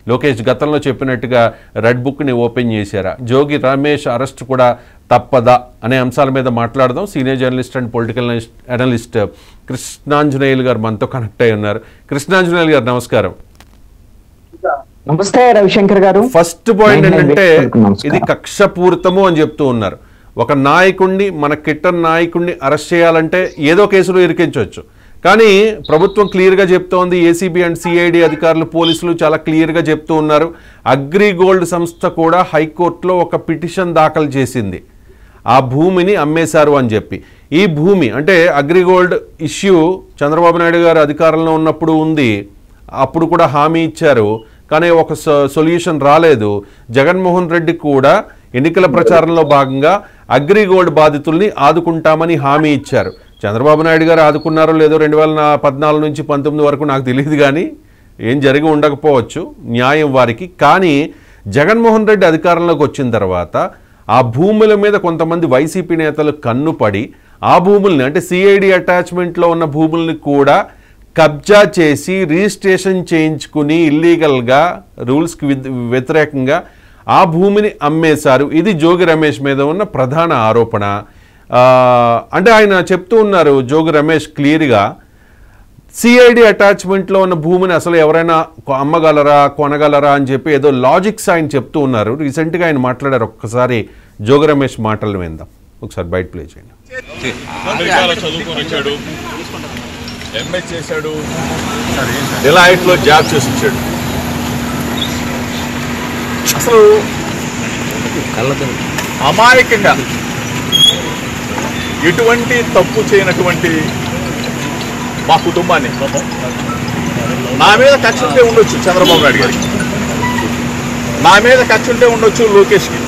లోకేష్ గతంలో చెప్పినట్టుగా రెడ్ బుక్ని ఓపెన్ చేశారా? జోగి రమేష్ అరెస్ట్ కూడా తప్పదా అనే అంశాల మీద మాట్లాడదాం. Senior journalist and political analyst Krishnanjaneyulu గారు మనతో కనెక్ట్ అయి ఉన్నారు. కృష్ణాంజనేయులు గారు నమస్కారం. నమస్తే రవిశంకర్ గారు. ఫస్ట్ పాయింట్ ఏంటంటే ఇది కక్షపూరితము అని చెప్తూ ఉన్నారు. ఒక నాయకుడిని, మన కిట్టర్ నాయకుడిని అరెస్ట్ చేయాలంటే ఏదో కేసులో ఇరికించవచ్చు, కానీ ప్రభుత్వం క్లియర్గా చెప్తోంది. ఏసీబీ అండ్ సిఐడి అధికారులు, పోలీసులు చాలా క్లియర్గా చెప్తూ ఉన్నారు. అగ్రిగోల్డ్ సంస్థ కూడా హైకోర్టులో ఒక పిటిషన్ దాఖలు చేసింది, ఆ భూమిని అమ్మేశారు అని చెప్పి. ఈ భూమి అంటే అగ్రిగోల్డ్ ఇష్యూ చంద్రబాబు నాయుడు గారు అధికారంలో ఉన్నప్పుడు ఉంది, అప్పుడు కూడా హామీ ఇచ్చారు, కానీ ఒక సొల్యూషన్ రాలేదు. జగన్మోహన్ రెడ్డి కూడా ఎన్నికల ప్రచారంలో భాగంగా అగ్రిగోల్డ్ బాధితుల్ని ఆదుకుంటామని హామీ ఇచ్చారు. చంద్రబాబు నాయుడు గారు ఆదుకున్నారో లేదో 2014 నుంచి 19 వరకు నాకు తెలియదు, కానీ ఏం జరిగి ఉండకపోవచ్చు, న్యాయం వారికి. కానీ జగన్మోహన్ రెడ్డి అధికారంలోకి వచ్చిన తర్వాత ఆ భూముల మీద కొంతమంది వైసీపీ నేతలు కన్నుపడి ఆ భూముల్ని అంటే సిఐడి అటాచ్మెంట్లో ఉన్న భూముల్ని కూడా కబ్జా చేసి రిజిస్ట్రేషన్ చేయించుకుని ఇల్లీగల్గా రూల్స్కి వ్యతిరేకంగా ఆ భూమిని అమ్మేశారు. ఇది జోగి రమేష్ మీద ఉన్న ప్రధాన ఆరోపణ. అంటే ఆయన చెప్తూ ఉన్నారు జోగి రమేష్ క్లియర్గా, సిఐడి అటాచ్మెంట్లో ఉన్న భూమిని అసలు ఎవరైనా అమ్మగలరా, కొనగలరా అని చెప్పి ఏదో లాజిక్స్ ఆయన చెప్తూ ఉన్నారు. రీసెంట్గా ఆయన మాట్లాడారు. ఒక్కసారి జోగి రమేష్ మాటలు విందాం. ఒకసారి బయట ప్లే చేయండి. ఎంఏ చేశాడు, డిలైట్లో జాబ్ చేసి వచ్చాడు. అసలు అమాయకంగా ఎటువంటి తప్పు చేయనటువంటి మా కుటుంబాన్ని, నా మీద కక్ష ఉంటే ఉండొచ్చు చంద్రబాబు నాయుడు గారికి, నా మీద కక్ష ఉంటే ఉండొచ్చు లోకేష్కి.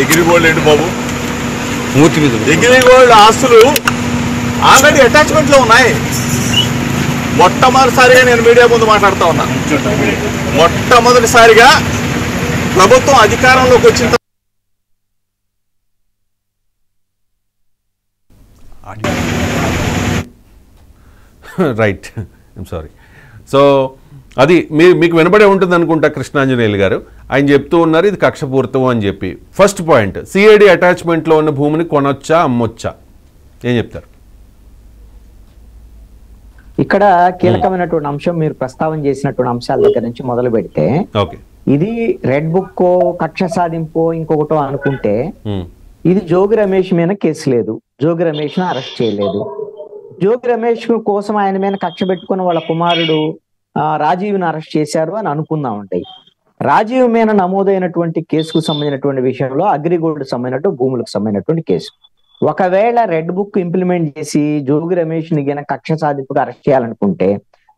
ఎగిరిగోల్డ్ ఏంటి బాబు, ఎగిరిగోల్డ్ ఆస్తులు ఆల్రెడీ అటాచ్మెంట్లో ఉన్నాయి. మొట్టమొదటిసారిగా నేను మీడియా ముందు మాట్లాడుతూ ఉన్నా. మొట్టమొదటిసారిగా ప్రభుత్వం అధికారంలోకి వచ్చిన రైట్, ఐమ్ సారీ. సో అది మీకు వినబడే ఉంటుంది అనుకుంటా కృష్ణాంజనేయులు గారు. ఆయన చెప్తూ ఉన్నారు ఇది కక్షపూరితం అని చెప్పి. ఫస్ట్ పాయింట్, సిఐడి అటాచ్మెంట్లో ఉన్న భూమిని కొనొచ్చా, అమ్మొచ్చా, ఏం చెప్తారు? ఇక్కడ కీలకమైనటువంటి అంశం మీరు ప్రస్తావన చేసినటువంటి అంశాల దగ్గర నుంచి మొదలు పెడితే, ఇది రెడ్ బుక్ కక్ష సాధింపు ఇంకొకటో అనుకుంటే, ఇది జోగి రమేష్ మీద కేసు లేదు, జోగి రమేష్ ను అరెస్ట్ చేయలేదు. జోగి రమేష్ కోసం ఆయన మీద కక్ష పెట్టుకుని వాళ్ళ కుమారుడు రాజీవ్ని అరెస్ట్ చేశారు అని అనుకుందాం. ఉంటాయి రాజీవ్ మీద నమోదైనటువంటి కేసుకు సంబంధించినటువంటి విషయంలో అగ్రిగోల్డ్ సంబంధించినట్టు భూములకు సంబంధించినటువంటి కేసు. ఒకవేళ రెడ్ బుక్ ఇంప్లిమెంట్ చేసి జోగి రమేష్ ని గన కక్ష సాధింపుగా అరెస్ట్ చేయాలనుకుంటే,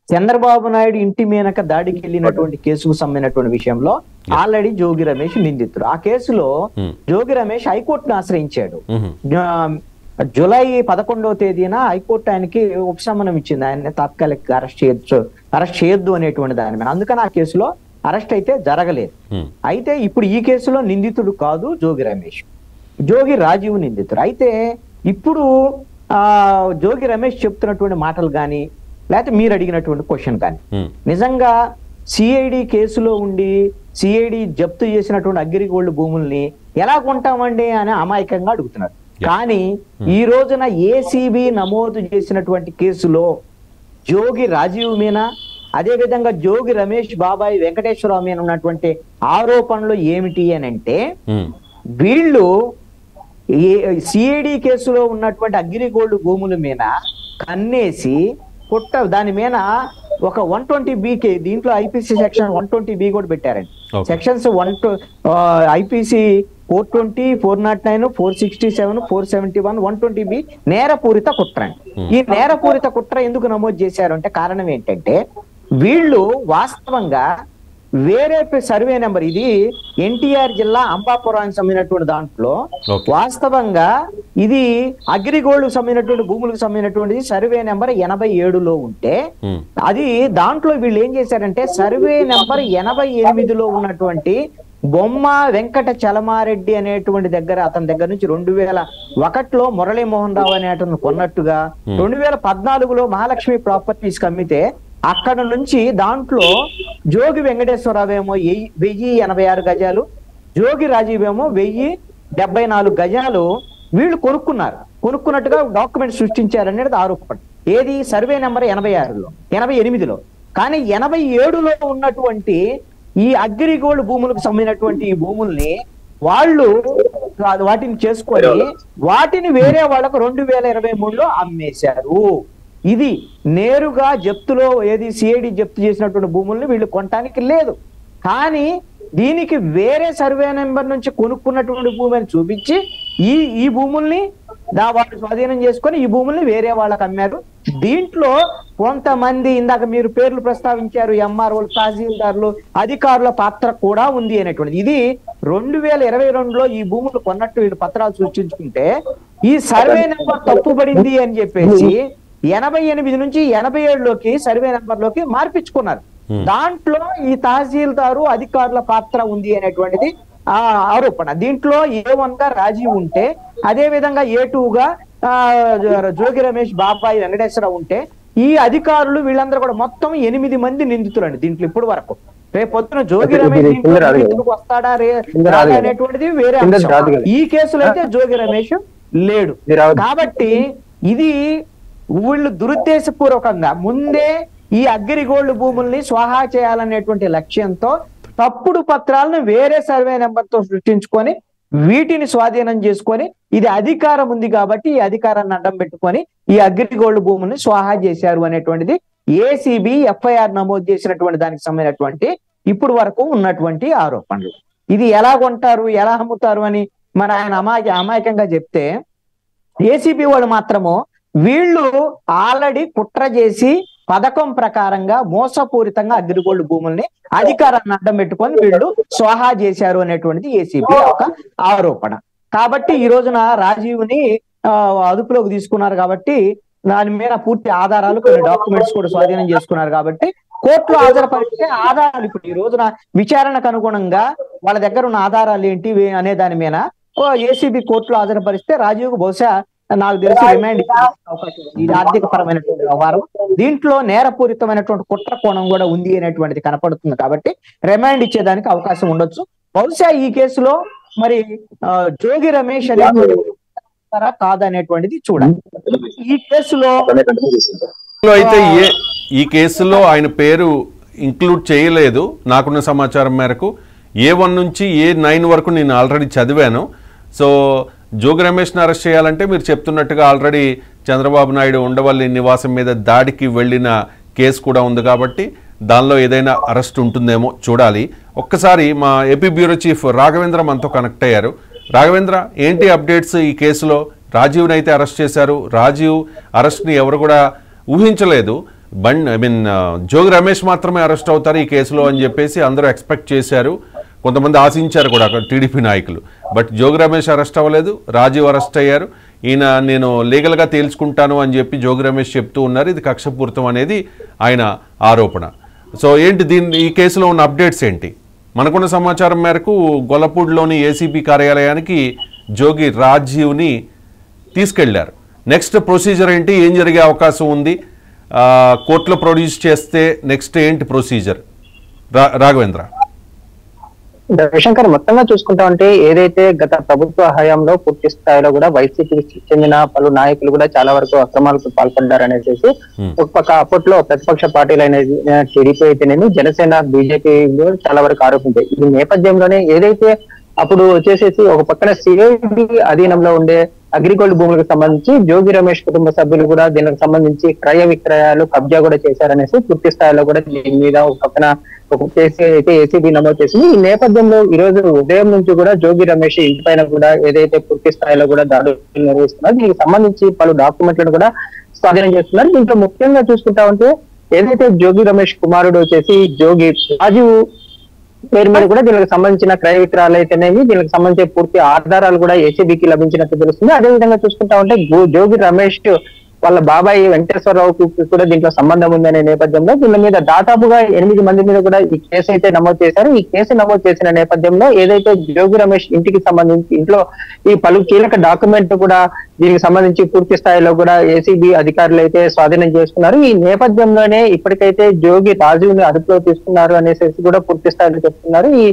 చంద్రబాబు నాయుడు ఇంటి మీనక దాడికి వెళ్ళినటువంటి కేసుకు సంబంధించినటువంటి విషయంలో ఆల్రెడీ జోగి రమేష్ నిందితుడు. ఆ కేసులో జోగి రమేష్ హైకోర్టును ఆశ్రయించాడు. జూలై 11వ తేదీన హైకోర్టు ఆయనకి ఉపశమనం ఇచ్చింది, ఆయన తాత్కాలిక అరెస్ట్ చేయొద్దు అనేటువంటి దాని మీద. అందుకని ఆ కేసులో అరెస్ట్ అయితే జరగలేదు. అయితే ఇప్పుడు ఈ కేసులో నిందితుడు కాదు జోగి రమేష్, జోగి రాజీవ్ నిందితుడు. అయితే ఇప్పుడు జోగి రమేష్ చెప్తున్నటువంటి మాటలు కానీ, లేకపోతే మీరు అడిగినటువంటి క్వశ్చన్ కానీ, నిజంగా సిఐడి కేసులో ఉండి సిఐడి జప్తు చేసినటువంటి అగ్రిగోల్డ్ భూముల్ని ఎలా కొంటామండి అని అమాయకంగా అడుగుతున్నారు. కానీ ఈ రోజున ఏసీబీ నమోదు చేసినటువంటి కేసులో జోగి రాజీవ్ మీనా, అదే విధంగా జోగి రమేష్ బాబాయ్ వెంకటేశ్వరరావు మీద ఉన్నటువంటి ఆరోపణలు ఏమిటి అని అంటే, వీళ్ళు సిఐడి కేసులో ఉన్నటువంటి అగ్రిగోల్డ్ భూముల మీద కన్నేసి దాని మీద ఒక 120B దీంట్లో ఐపీసీ సెక్షన్ 120B కూడా పెట్టారండి. సెక్షన్స్ ఐపీసీ 420, 409, 467, 471, 120B నేరపూరిత కుట్ర. ఈ నేరపూరిత కుట్ర ఎందుకు నమోదు చేశారు అంటే కారణం ఏంటంటే, వీళ్ళు వాస్తవంగా వేరే సర్వే నెంబర్, ఇది ఎన్టీఆర్ జిల్లా అంబాపురానికి సంబంధించినటువంటి దాంట్లో వాస్తవంగా ఇది అగ్రిగోల్డ్ సంబంధించినటువంటి భూములకు సంబంధించినటువంటి సర్వే నెంబర్ 87లో ఉంటే, అది దాంట్లో వీళ్ళు ఏం చేశారంటే సర్వే నెంబర్ 88లో ఉన్నటువంటి బొమ్మ వెంకట చలమారెడ్డి అనేటువంటి దగ్గర, అతని దగ్గర నుంచి 2001లో మురళీమోహన్ రావు అనే అతను కొన్నట్టుగా, 2014లో మహాలక్ష్మి ప్రాపర్టీస్ అమ్మితే అక్కడ నుంచి దాంట్లో జోగి వెంకటేశ్వరరావు ఏమో 1086 గజాలు, జోగి రాజీవ్ ఏమో 1074 గజాలు వీళ్ళు కొనుక్కున్నట్టుగా డాక్యుమెంట్ సృష్టించారనేది ఆరోపణ. ఏది? సర్వే నెంబర్ 86లో 88లో. కానీ 87లో ఉన్నటువంటి ఈ అగ్రిగోల్డ్ భూములకు సంబంధించినటువంటి ఈ భూముల్ని వాళ్ళు వాటిని చేసుకొని వాటిని వేరే వాళ్ళకు 2023లో అమ్మేశారు. ఇది నేరుగా జప్తులో ఏది సిఐడి జప్తు చేసినటువంటి భూముల్ని వీళ్ళు కొనటానికి లేదు. కానీ దీనికి వేరే సర్వే నెంబర్ నుంచి కొనుక్కున్నటువంటి భూమిని చూపించి ఈ భూముల్ని వాళ్ళు స్వాధీనం చేసుకొని ఈ భూముల్ని వేరే వాళ్ళకి అమ్మారు. దీంట్లో కొంతమంది ఇందాక మీరు పేర్లు ప్రస్తావించారు, ఎంఆర్ఓలు, తహసీల్దార్లు, అధికారుల పాత్ర కూడా ఉంది అనేటువంటిది. ఇది 2022లో ఈ భూములు కొన్నట్టు వీళ్ళు పత్రాలు సృష్టించుకుంటే ఈ సర్వే నెంబర్ తప్పుపడింది అని చెప్పేసి 88 నుంచి 87లోకి సర్వే నెంబర్ లోకి మార్పించుకున్నారు. దాంట్లో ఈ తహసీల్దారు అధికారుల పాత్ర ఉంది అనేటువంటిది ఆరోపణ. దీంట్లో A1 గా రాజీవ్ ఉంటే, అదే విధంగా A2గా జోగి రమేష్, బాబాయి వెంకటేశ్వరరావు ఉంటే, ఈ అధికారులు వీళ్ళందరూ కూడా మొత్తం 8 మంది నిందితులండి దీంట్లో ఇప్పుడు వరకు. రేపు పొద్దున జోగి రమేష్ వస్తాడా అనేటువంటిది వేరే అంశం. ఈ కేసులో అయితే జోగి రమేష్ లేడు. కాబట్టి ఇది వీళ్ళు దురుద్దేశపూర్వకంగా ముందే ఈ అగ్రిగోల్డ్ భూముల్ని స్వాహా చేయాలనేటువంటి లక్ష్యంతో తప్పుడు పత్రాలను వేరే సర్వే నెంబర్ తో సృష్టించుకొని వీటిని స్వాధీనం చేసుకొని ఇది అధికారం ఉంది కాబట్టి ఈ అధికారాన్ని అడ్డం పెట్టుకొని ఈ అగ్రిగోల్డ్ భూముల్ని స్వాహా చేశారు అనేటువంటిది ఏసీబీ ఎఫ్ఐఆర్ నమోదు చేసినటువంటి దానికి సంబంధించినటువంటి ఇప్పుడు వరకు ఉన్నటువంటి ఆరోపణలు. ఇది ఎలా కొంటారు, ఎలా అమ్ముతారు అని మన ఆయన అమాయకంగా చెప్తే, ఏసీబీ వాళ్ళు మాత్రము వీళ్ళు ఆల్రెడీ కుట్ర చేసి పథకం ప్రకారంగా మోసపూరితంగా అగ్రిగోల్డ్ భూముల్ని అధికారాన్ని అడ్డం పెట్టుకొని వీళ్ళు స్వాహా చేశారు అనేటువంటిది ఏసీబీ ఒక ఆరోపణ. కాబట్టి ఈ రోజున రాజీవ్ని అదుపులోకి తీసుకున్నారు కాబట్టి దాని మీద పూర్తి ఆధారాలు, కొన్ని డాక్యుమెంట్స్ కూడా స్వాధీనం చేసుకున్నారు కాబట్టి కోర్టులో హాజరుపరిస్తే ఆధారాలు ఇప్పుడు ఈ రోజున విచారణకు అనుగుణంగా వాళ్ళ దగ్గర ఉన్న ఆధారాలు ఏంటి అనే దాని మీద ఏసీబీ కోర్టులో హాజరుపరిస్తే రాజీవ్కు బహుశా నాకు తెలిసి రిమాండ్ అవకాశం ఉంది. ఇది ఆర్థిక పరమైనటువంటి వ్యవహారం, దీంట్లో నేరపూరితమైనటువంటి కుట్ర కోణం కూడా ఉంది అనేటువంటిది కనపడుతుంది కాబట్టి రిమాండ్ ఇచ్చేదానికి అవకాశం ఉండొచ్చు. బహుశా ఈ కేసులో మరి జోగి రమేష్ అనేటువంటి కాదనేటువంటిది చూడాలి. ఈ కేసులో అయితే ఈ కేసులో ఆయన పేరు ఇంక్లూడ్ చేయలేదు నాకున్న సమాచారం మేరకు. A1 నుంచి A9 వరకు నేను ఆల్రెడీ చదివాను. సో జోగి రమేష్ని అరెస్ట్ చేయాలంటే మీరు చెప్తున్నట్టుగా ఆల్రెడీ చంద్రబాబు నాయుడు ఉండవల్లి నివాసం మీద దాడికి వెళ్ళిన కేసు కూడా ఉంది కాబట్టి దానిలో ఏదైనా అరెస్ట్ ఉంటుందేమో చూడాలి. ఒక్కసారి మా ఏపీ బ్యూరో చీఫ్ రాఘవేంద్ర మనతో కనెక్ట్ అయ్యారు. రాఘవేంద్ర, ఏంటి అప్డేట్స్ ఈ కేసులో? రాజీవ్ని అయితే అరెస్ట్ చేశారు. రాజీవ్ అరెస్ట్ని ఎవరు కూడా ఊహించలేదు. జోగి రమేష్ మాత్రమే అరెస్ట్ అవుతారు ఈ కేసులో అని చెప్పేసి అందరూ ఎక్స్పెక్ట్ చేశారు, కొంతమంది ఆశించారు కూడా అక్కడ టీడీపీ నాయకులు. బట్ జోగి రమేష్ అరెస్ట్ అవ్వలేదు, రాజీవ్ అరెస్ట్ అయ్యారు. ఈయన నేను లీగల్గా తేల్చుకుంటాను అని చెప్పి జోగి రమేష్ చెప్తూ ఉన్నారు. ఇది కక్షపూరితం అనేది ఆయన ఆరోపణ. సో ఏంటి ఈ కేసులో ఉన్న అప్డేట్స్ ఏంటి? మనకున్న సమాచారం మేరకు గొల్లపూడిలోని ఏసీబీ కార్యాలయానికి జోగి రాజీవ్ని తీసుకెళ్లారు. నెక్స్ట్ ప్రొసీజర్ ఏంటి? ఏం జరిగే అవకాశం ఉంది? కోర్టులో ప్రొడ్యూస్ చేస్తే నెక్స్ట్ ఏంటి ప్రొసీజర్? రాఘవేంద్ర. రవిశంకర్, మొత్తంగా చూసుకుంటా ఉంటే ఏదైతే గత ప్రభుత్వ హయాంలో పూర్తి స్థాయిలో కూడా వైసీపీకి చెందిన పలు నాయకులు కూడా చాలా వరకు అక్రమాలకు పాల్పడ్డారనేసి ఒక పక్క అప్పట్లో ప్రతిపక్ష పార్టీలు అనేది టీడీపీ అయితేనేమి, జనసేన, బీజేపీ చాలా వరకు ఆరోపించాయి. ఈ నేపథ్యంలోనే ఏదైతే అప్పుడు వచ్చేసేసి ఒక పక్కన సిఐడి అధీనంలో ఉండే అగ్రిగోల్డ్ భూములకు సంబంధించి జోగి రమేష్ కుటుంబ సభ్యులు కూడా దీనికి సంబంధించి క్రయ విక్రయాలు కబ్జా కూడా చేశారనేసి పూర్తి స్థాయిలో కూడా దీని మీద ఒక పక్కన ఒక కేసు అయితే ఏసీబీ నమోదు చేసింది. ఈ నేపథ్యంలో ఈ రోజు ఉదయం నుంచి కూడా జోగి రమేష్ ఇంటి పైన కూడా ఏదైతే పూర్తి స్థాయిలో కూడా దాడులు నిర్వహిస్తున్నారు, దీనికి సంబంధించి పలు డాక్యుమెంట్లను కూడా స్వాధీనం చేస్తున్నారు. దీంట్లో ముఖ్యంగా చూసుకుంటా ఉంటే ఏదైతే జోగి రమేష్ కుమారుడు వచ్చేసి జోగి రాజీవ్ పేరు మీద కూడా దీనికి సంబంధించిన క్రయ విక్రయాలు అయితేనేవి, దీనికి సంబంధించిన పూర్తి ఆధారాలు కూడా ఏసీబీకి లభించినట్టు తెలుస్తుంది. అదేవిధంగా చూసుకుంటా ఉంటే జోగి రమేష్ వాళ్ళ బాబాయ్ వెంకటేశ్వరరావుకు కూడా దీంట్లో సంబంధం ఉందనే నేపథ్యంలో దీని మీద దాదాపుగా 8 మంది మీద కూడా ఈ కేసు అయితే నమోదు చేశారు. ఈ కేసు నమోదు చేసిన నేపథ్యంలో ఏదైతే జోగి రమేష్ ఇంటికి సంబంధించి ఇంట్లో ఈ పలు కీలక డాక్యుమెంట్ కూడా దీనికి సంబంధించి పూర్తి స్థాయిలో కూడా ఏసీబీ అధికారులు అయితే స్వాధీనం చేసుకున్నారు. ఈ నేపథ్యంలోనే ఇప్పటికైతే జోగి రాజుని అదుపులో తీసుకున్నారు అనేసి కూడా పూర్తి స్థాయిలో చెప్తున్నారు. ఈ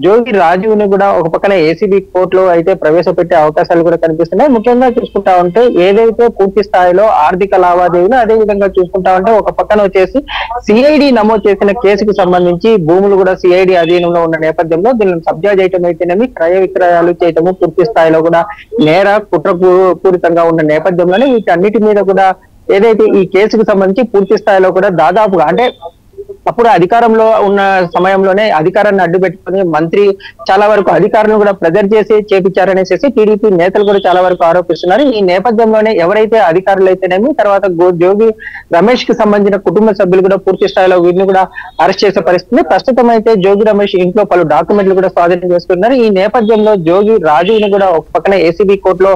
జోగి రాజుని కూడా ఒక పక్కన ఏసీబీ కోర్టులో అయితే ప్రవేశపెట్టే అవకాశాలు కూడా కనిపిస్తున్నాయి. ముఖ్యంగా చూసుకుంటా ఉంటే ఏదైతే పూర్తి స్థాయిలో ఆర్థిక లావాదేవీలు, అదే విధంగా చూసుకుంటా ఉంటే ఒక పక్కన వచ్చేసి సిఐడి నమోదు చేసిన కేసుకు సంబంధించి భూములు కూడా సిఐడి అధీనంలో ఉన్న నేపథ్యంలో దీనిని కబ్జా చేయటం అయితేనేమి, క్రయ విక్రయాలు చేయటము పూర్తి స్థాయిలో కూడా నేర కుట్రపూరితంగా ఉన్న నేపథ్యంలోనే వీటన్నిటి మీద కూడా ఏదైతే ఈ కేసుకు సంబంధించి పూర్తి స్థాయిలో కూడా దాదాపుగా అంటే అప్పుడు అధికారంలో ఉన్న సమయంలోనే అధికారాన్ని అడ్డు పెట్టుకుని మంత్రి చాలా వరకు అధికారులను కూడా ప్రెజర్ చేసి చేపించారనేసి టీడీపీ నేతలు కూడా చాలా వరకు ఆరోపిస్తున్నారు. ఈ నేపథ్యంలోనే ఎవరైతే అధికారులు అయితేనేమి తర్వాత జోగి రమేష్ కి సంబంధించిన కుటుంబ సభ్యులు కూడా పూర్తి స్థాయిలో వీరిని కూడా అరెస్ట్ చేసే పరిస్థితి. ప్రస్తుతం అయితే జోగి రమేష్ ఇంట్లో పలు డాక్యుమెంట్లు కూడా స్వాధీనం చేసుకున్నారు. ఈ నేపథ్యంలో జోగి రాజుని కూడా ఒక పక్కన ఏసీబీ కోర్టులో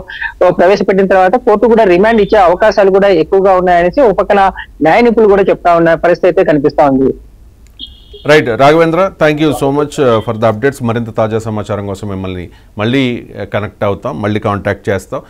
ప్రవేశపెట్టిన తర్వాత కోర్టు కూడా రిమాండ్ ఇచ్చే అవకాశాలు కూడా ఎక్కువగా ఉన్నాయనేసి ఒక పక్కన న్యాయ నిపుణులు కూడా చెప్తా ఉన్న పరిస్థితి అయితే కనిపిస్తా ఉంది. Right Raghavendra, thank you so much for the updates. మరింత తాజా సమాచారం కోసం మిమ్మల్ని మళ్ళీ కనెక్ట్ అవుతాం, మళ్ళీ కాంటాక్ట్ చేస్తాం.